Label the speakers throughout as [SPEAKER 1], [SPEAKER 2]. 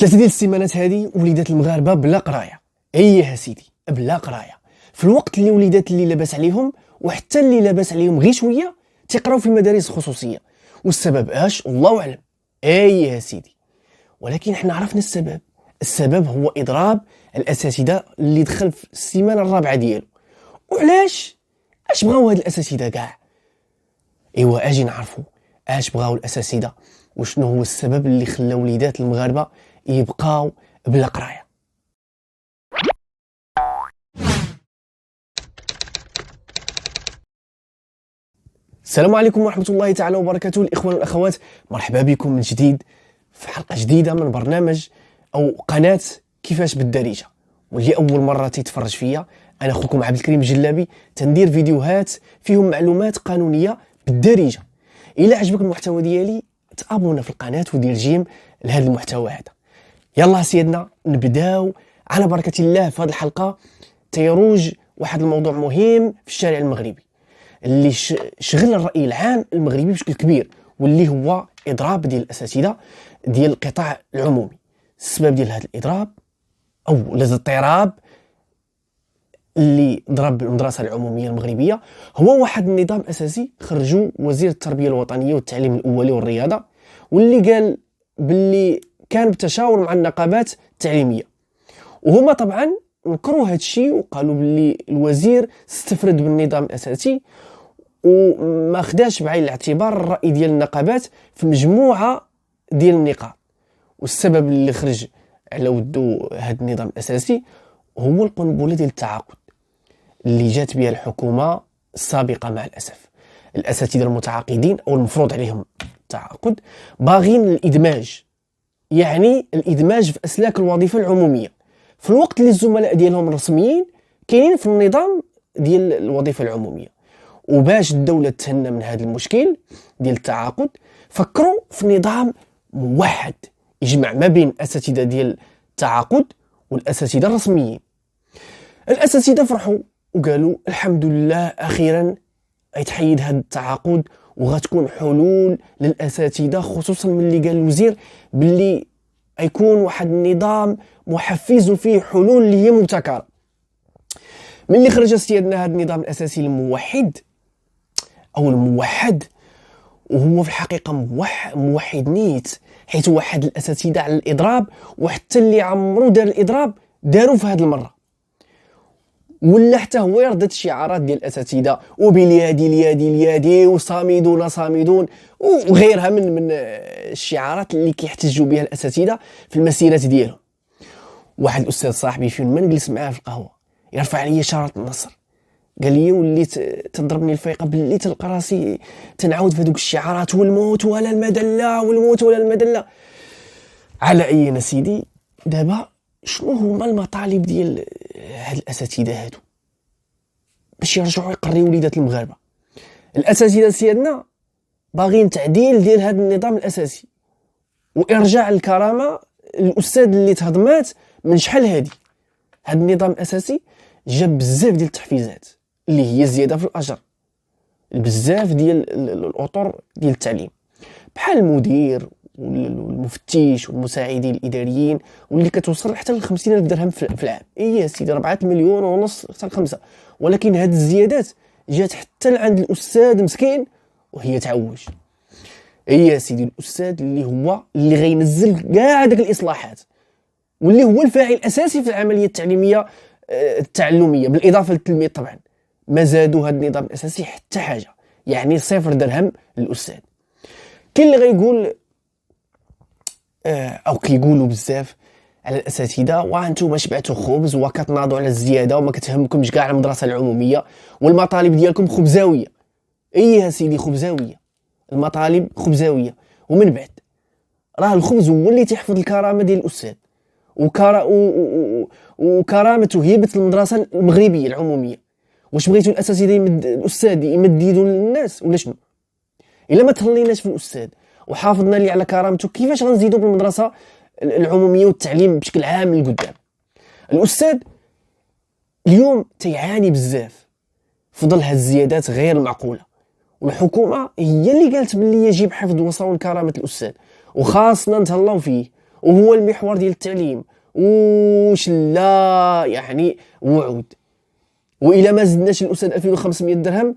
[SPEAKER 1] 3 ديال السيمانات هذه وليدات المغاربه بلا قرايه. اييه سيدي بلا قرايه، في الوقت اللي وليدات اللي لاباس عليهم وحتى اللي لاباس عليهم غير شويه تيقراو في المدارس الخصوصيه. والسبب اش؟ الله اعلم. اييه سيدي، ولكن احنا عرفنا السبب هو اضراب الاساتذه اللي دخل في السيمانه الرابعه ديالو. وعلاش؟ اش بغاو هاد الاساتذه كاع؟ ايوا اجي نعرفوا اش بغاو الاساتذه وشنو هو السبب اللي خلى وليدات المغاربه يبقاو بلا قرايه. السلام عليكم ورحمه الله تعالى وبركاته. الاخوان والاخوات، مرحبا بكم من جديد في حلقه جديده من برنامج او قناه كيفاش بالدارجه. واللي اول مره تيتفرج فيا، انا اخوكم عبد الكريم الجلابي، تندير فيديوهات فيهم معلومات قانونيه بالدارجه. الى عجبك المحتوى ديالي تابونا في القناه ودير جيم لهذا المحتوى هذا. يلا سيدنا نبداو على بركه الله. في هذه الحلقه تيروج واحد الموضوع مهم في الشارع المغربي اللي شغل الراي العام المغربي بشكل كبير، واللي هو اضراب ديال الاساتذه ديال القطاع العمومي. السبب ديال هذا الاضراب او الاضطراب اللي ضرب المدرسه العموميه المغربيه هو واحد النظام اساسي خرجوا وزير التربيه الوطنيه والتعليم الاولي والرياضه، واللي قال باللي كان بالتشاور مع النقابات التعليميه. وهما طبعا نكروا هذا الشيء وقالوا باللي الوزير استفرد بالنظام الاساسي وما خداش بعين الاعتبار الراي ديال النقابات في مجموعه ديال النقاط. والسبب اللي خرج على ودو هذا النظام الاساسي هو القنبله ديال التعاقد اللي جات بها الحكومه السابقه. مع الاسف الاساتذه المتعاقدين او المفروض عليهم التعاقد باغين الادماج، يعني الادماج في اسلاك الوظيفه العموميه، في الوقت اللي الزملاء ديالهم الرسميين كاينين في النظام ديال الوظيفه العموميه. وباش الدوله تهنى من هذا المشكل ديال التعاقد فكروا في نظام موحد يجمع ما بين الاساتذه ديال التعاقد والاساتذه الرسميين. الاساتذه فرحوا وقالوا الحمد لله اخيرا يتحيد هذا التعاقد وغتكون حلول للاساتذه، خصوصا من اللي قال الوزير باللي يكون واحد النظام محفز وفيه حلول اللي هي مبتكره. من اللي خرج سيادنا هذا النظام الاساسي الموحد او الموحد، وهو في الحقيقه موحد نيت، حيث وحد الاساتذه على الاضراب، وحتى اللي عمرو دار الاضراب داروا في هذه المره. ولا حتى هو يردد الشعارات ديال الاساتذه وباليادي اليادي اليادي وصامدون صامدون وغيرها من الشعارات اللي كيحتجوا بها الاساتذه في المسيرات ديالهم. واحد الاستاذ صاحبي فين ما نجلس معاه في القهوه يرفع عليا شاره النصر، قال لي وليت تضربني الفيقه باللي تلقى راسي تنعاود في هذوك الشعارات والموت ولا المدله والموت ولا المدله. على اينا سيدي، دابا شنو هما المطالب ديال هاد الاساتذه هادو باش يرجعوا يقريو وليدات المغاربه؟ الاساتذه سيادنا باغيين تعديل ديال هذا النظام الاساسي وارجاع الكرامه للاستاذ اللي تهضمات من شحال هادي. هذا النظام الاساسي جاب بزاف ديال التحفيزات اللي هي زياده في الاجر، بزاف ديال الاطر ديال التعليم، بحال المدير والمفتش والمساعدين الاداريين، واللي كتوصل حتى ل 50,000 درهم في العام. اي سيدي 4 مليون ونص حتى ل5. ولكن هاد الزيادات جات حتى عند الاستاذ مسكين وهي تعوج. اي سيدي الاستاذ اللي غينزل كاع داك الاصلاحات، واللي هو الفاعل الاساسي في العمليه التعليميه التعلميه، بالاضافه للتلميذ طبعا. ما زادوا هذا النظام الاساسي حتى حاجه، يعني 0 درهم للاستاذ. كاين اللي غيقول او كيقولوا بزاف على الاساتذه وانتم شبعتوا خبز وكتناضوا على الزياده وما كتهمكمش كاع المدرسه العموميه والمطالب ديالكم خبزاويه. ايها سيدي خبزاويه، المطالب خبزاويه. ومن بعد راه الخبز هو اللي تيحفظ الكرامه ديال الاستاذ وكرامه وهيبه المدرسه المغربيه العموميه. واش بغيتوا الاساتذه الاستاذ يمد يدو للناس ولا شنو؟ الا ما تهليناش في الاستاذ وحافظنا لي على كرامته، كيفاش غنزيدوا بالمدرسه العموميه والتعليم بشكل عام لقدام؟ الاستاذ اليوم تيعاني بزاف في ظل هذه الزيادات غير المعقوله، والحكومه هي اللي قالت باللي يجب حفظ وصون كرامه الاستاذ، وخاصنا نتهلاو فيه وهو المحور ديال التعليم، وش لا يعني وعود. وإلا ما زدناش الأستاذ 2500 درهم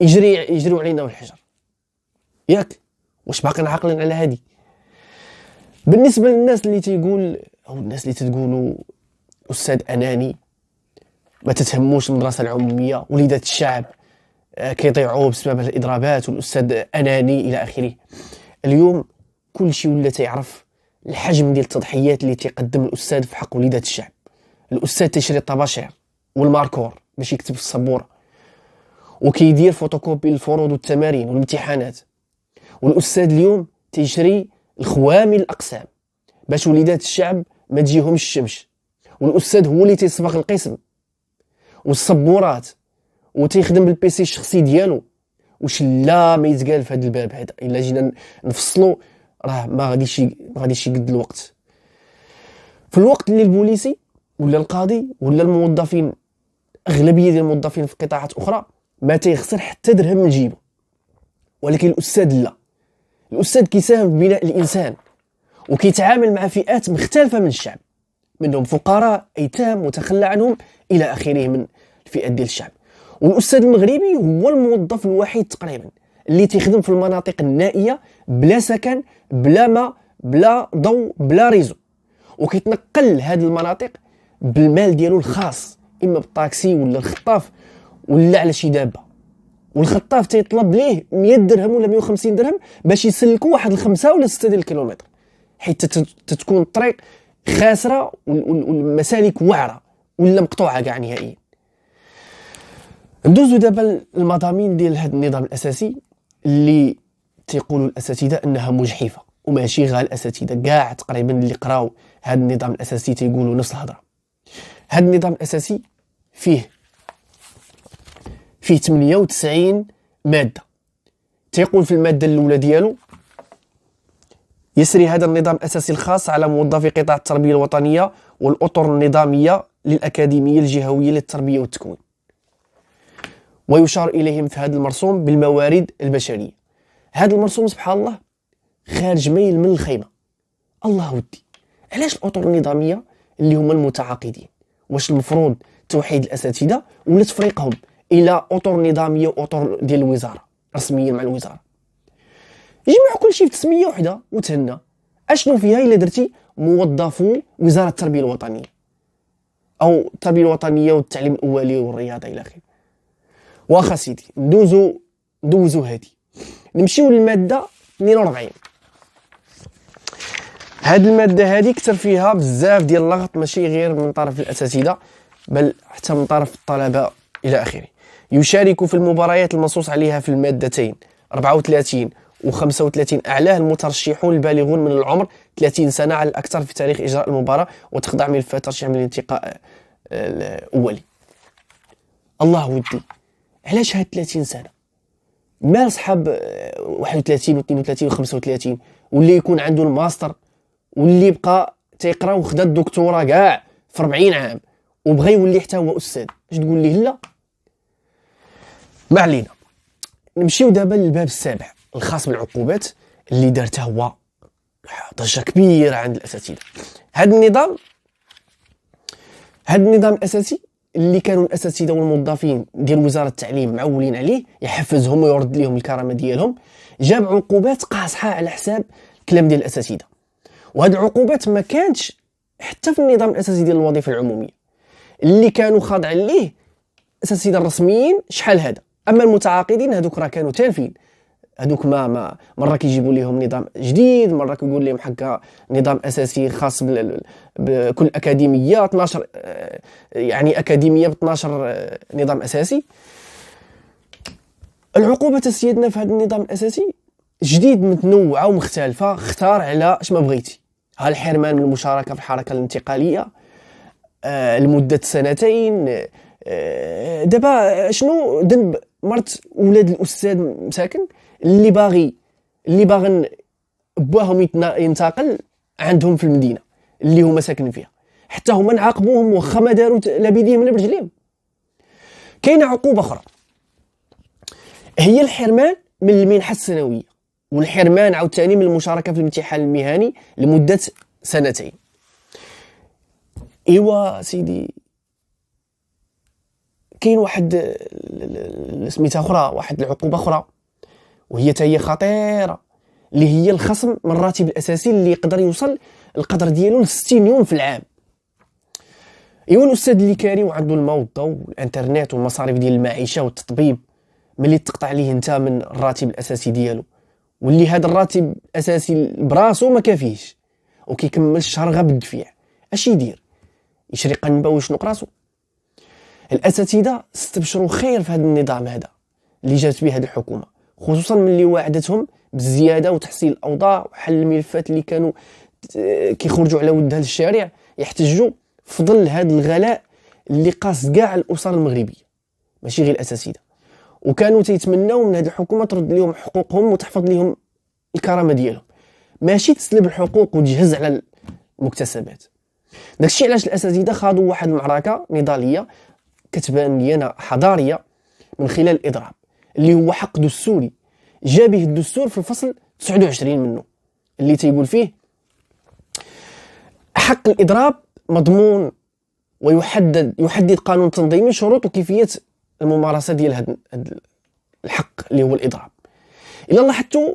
[SPEAKER 1] يجريو علينا والحجر. ياك واش باقي عاقلين على هذه؟ بالنسبة للناس اللي تيقول أو الناس اللي تتقولوا أستاذ أناني، ما تتهموش المدرسة العمومية، وليدات الشعب كيضيعوا بسبب الإضرابات، والأستاذ أناني إلى آخره. اليوم كل شيء ولا تيعرف الحجم ديال التضحيات اللي تيقدم الأستاذ في حق وليدات الشعب. الأستاذ تيشري الطباشير والماركور باش يكتب في السبورة، وكيدير فوتوكوبي للفروض والتمارين والامتحانات. والأستاذ اليوم تيشري الخوامي الأقسام باش وليدات الشعب ما تجيهمش الشمس. والأستاذ هو اللي تيسبق القسم والسبورات وتيخدم بالبيسي الشخصي ديالو. وش لا ما يتقال في هذا الباب هذا، الا جينا نفصلوا راه ما غاديش يقد الوقت. في الوقت اللي البوليسي ولا القاضي ولا الموظفين، اغلبيه ديال الموظفين في قطاعات اخرى، ما تيخسر حتى درهم من جيبه، ولكن الاستاذ لا. الاستاذ كيساهم في بناء الانسان، وكيتعامل مع فئات مختلفه من الشعب، منهم فقراء، ايتام، متخلى عنهم الى اخره من الفئات ديال الشعب. والاستاذ المغربي هو الموظف الوحيد تقريبا اللي تيخدم في المناطق النائيه بلا سكن، بلا ماء، بلا ضوء، بلا ريزو، وكيتنقل هذه المناطق بالمال ديالو الخاص، اما بالطاكسي ولا الخطاف ولا على شي دابه. والخطاف تيطلب ليه 100 درهم ولا 150 درهم باش يسلكوا واحد 5 ولا 6 ديال الكيلومتر، حيت تتكون الطريق خاسره والمسالك وعره ولا مقطوعه كاع نهائيا. ندوزو دابا المضامين ديال هذا النظام الاساسي اللي تيقولوا الاساتذه انها مجحفه، وماشي غير الاساتذه، كاع تقريبا اللي قراو هذا النظام الاساسي تيقولوا نفس الهضره. هذا النظام الاساسي فيه 98 ماده. تيقول في الماده الاولى ديالو: يسري هذا النظام الاساسي الخاص على موظفي قطاع التربيه الوطنيه والاطر النظاميه للاكاديميه الجهويه للتربيه والتكوين، ويشار إليهم في هذا المرسوم بالموارد البشرية. هذا المرسوم سبحان الله خارج ميل من الخيمة. الله ودي، علاش الأطر النظامية اللي هما المتعاقدين؟ واش المفروض توحيد الأساتذة ولا تفريقهم إلى أطر نظامية وأطر ديال الوزارة رسمية مع الوزارة؟ يجمعوا كل شيء في تسمية واحدة وتهنى. أشنو فيها إلا درتي موظفو وزارة التربية الوطنية أو التربية الوطنية والتعليم الأولي والرياضة إلى آخره؟ واخا سيدي، ندوزو هادي، نمشيو للماده 42. هاد الماده هادي كثر فيها بزاف ديال اللغط، ماشي غير من طرف الاساتذه بل حتى من طرف الطلبه الى اخره. يشارك في المباريات المنصوص عليها في المادتين 34 و 35 اعلاه المترشحون البالغون من العمر 30 سنه على الاكثر في تاريخ اجراء المباراه، وتخضع ملفات ترشيح من الانتقاء الاولي. الله ودي، علاش هاد 30 سنه؟ مال صحاب 31 و 32 و 35 واللي يكون عنده الماستر واللي بقى تيقرا وخدا الدكتوراه كاع في 40 عام وبغى يولي حتى هو استاذ، اش تقول ليه لا؟ ما علينا. نمشيو دابا للباب السابع الخاص بالعقوبات اللي دارته هو ضجه كبيره عند الاساتذه. هذا النظام الاساسي اللي كانوا الاساتذه والموظفين ديال وزاره التعليم معولين عليه يحفزهم ويرد لهم الكرامه ديالهم، جاب عقوبات قاصحه على حساب الكلام ديال الاساتذه. وهاد العقوبات ما كانتش حتى في النظام الاساسي ديال الوظيفه العموميه اللي كانوا خاضعين ليه الاساتذه الرسميين. شحال هذا؟ اما المتعاقدين هذوك راه كانوا تالفين، هذوك ما مره كيجيبوا لهم نظام جديد، مره كيقول لهم حكا نظام اساسي خاص بكل اكاديميه 12 يعني اكاديميه ب 12 نظام اساسي. العقوبه سيدنا في هذا النظام الاساسي جديد متنوعه ومختلفه، اختار على اش ما بغيتي. ها الحرمان من المشاركه في الحركه الانتقاليه لمده 2 سنين. دابا شنو ذنب مرت ولاد الاستاذ مساكن اللي باغي باهم ينتقل عندهم في المدينه اللي هما ساكنين فيها، حتى هما نعاقبوهم واخا ما داروا لا بيديهم لا برجليهم. كاينه عقوبه اخرى هي الحرمان من المنحه السنويه، والحرمان عاوتاني من المشاركه في الامتحان المهني لمده 2 ايوا سيدي، كاين واحد سميتها اخرى، واحد العقوبه اخرى وهي تاهي خطيره، اللي هي الخصم من الراتب الاساسي اللي يقدر يوصل القدر ديالو ل 60 يوم في العام. ايوا الاستاذ اللي كاري وعنده الماء والضوء والانترنت والمصاريف ديال المعيشه والتطبيب، ملي تقطع عليه انت من الراتب الاساسي ديالو، واللي هذا الراتب الاساسي براسو ما كافيش وكيكمل الشهر غير بالدفيع، اش يدير؟ يشري قنبه ويشنق راسو؟ الاساتذه استبشروا خير في هذا النظام هذا اللي جات به هذه الحكومه، خصوصا ملي وعدتهم بالزياده وتحسين الاوضاع وحل الملفات اللي كانوا كيخرجوا على ودها للشارع يحتجوا في ظل هذا الغلاء اللي قاس كاع الاسر المغربيه ماشي غير الاساتذه، وكانوا تيتمناو من هذه الحكومه ترد لهم حقوقهم وتحفظ لهم الكرامه ديالهم، ماشي تسلب الحقوق وتجهز على المكتسبات. داكشي علاش الاساتذه خاضوا واحد المعركه نضاليه كتبان لي انا حضاريه من خلال الاضراب، اللي هو حق دستوري جا به الدستور في الفصل 29 منه، اللي تيقول فيه حق الاضراب مضمون ويحدد قانون تنظيمي شروط وكيفيه الممارسه ديال هذا الحق اللي هو الاضراب. الا لاحظتوا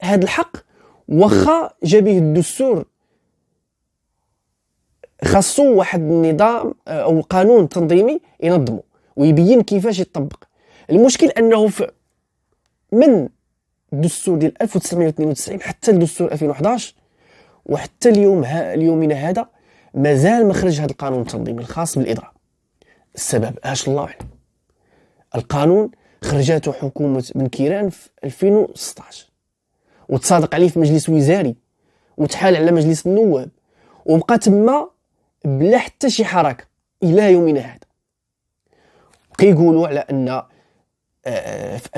[SPEAKER 1] هذا الحق واخا جا به الدستور خاصو واحد النظام او قانون تنظيمي ينظمه ويبين كيفاش يطبق. المشكل انه من الدستور ديال 1992 حتى الدستور 2011 وحتى اليومنا هذا مازال ما خرج هذا القانون التنظيمي الخاص بالاضراب. السبب اش الله اعلم. القانون خرجته حكومه بن كيران في 2016 وتصادق عليه في مجلس وزاري وتحال على مجلس النواب وبقى تما بلا حتى شي حركه الى يومنا هذا. كيقولوا على ان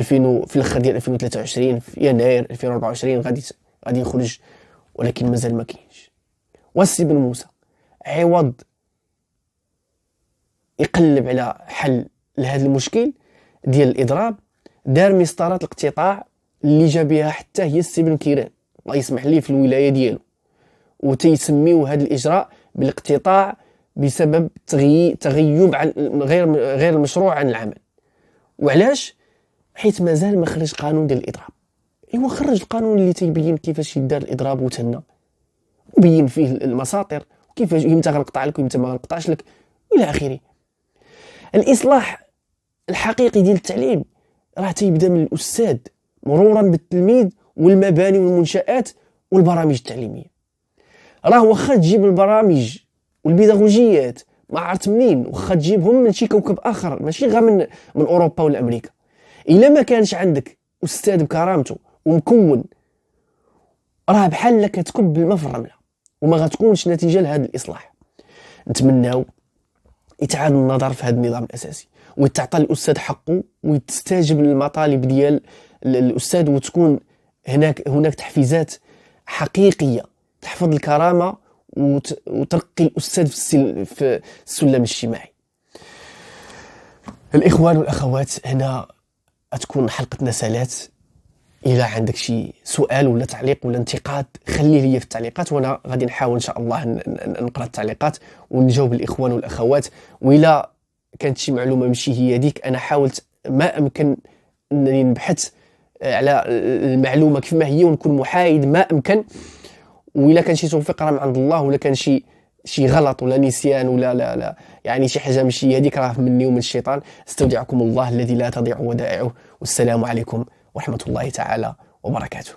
[SPEAKER 1] في الاخر ديال 2023 في يناير 2024 غادي يخرج، ولكن مازال ما كاينش. والسي بن موسى عوض يقلب على حل لهذا المشكل ديال الاضراب دار مسطرات الاقتطاع اللي جا بها حتى هي السي بن كيران الله يسمح ليه في الولايه ديالو، وتيسميو هذا الاجراء بالاقتطاع بسبب تغيب عن غير المشروع عن العمل. وعلاش؟ حيت مازال ما خرج قانون ديال الاضراب. ايوا خرج القانون اللي تيبين كيفاش يدار الاضراب وتهنى وبين فيه المساطر وكيفاش امتى غنقطع لك وامتى ما غنقطعش لك الى اخره. الاصلاح الحقيقي ديال التعليم راه تيبدا من الاستاذ مرورا بالتلميذ والمباني والمنشآت والبرامج التعليميه. راه واخا تجيب البرامج والبيداغوجيات ما عرفت منين، واخا تجيبهم من شي كوكب اخر ماشي غير من اوروبا ولا امريكا، الا ما كانش عندك استاذ بكرامته ومكون راه بحال لك تكب بالماء في الرمله وما غتكونش نتيجه لهذا الاصلاح. نتمناو يتعاد النظر في هذا النظام الاساسي ويتعطى الاستاذ حقه ويتستجب للمطالب ديال الاستاذ وتكون هناك تحفيزات حقيقيه تحفظ الكرامه وترقي الاستاذ في السلم الاجتماعي. الاخوان والاخوات، هنا تكون حلقتنا سالات. الى عندك شي سؤال ولا تعليق ولا انتقاد خليه لي في التعليقات، وانا غادي نحاول ان شاء الله نقرا التعليقات ونجاوب الاخوان والاخوات. وإلا كانت شي معلومه ماشي هي ديك انا حاولت ما امكن انني نبحث على المعلومه كيف ما هي ونكون محايد ما امكن. وإلا كان شي توفيق راه من عند الله، ولا كان شي غلط ولا نسيان ولا لا يعني شي حاجه ماشي هذيك راه مني ومن الشيطان. استودعكم الله الذي لا تضيع ودائعه، والسلام عليكم ورحمه الله تعالى وبركاته.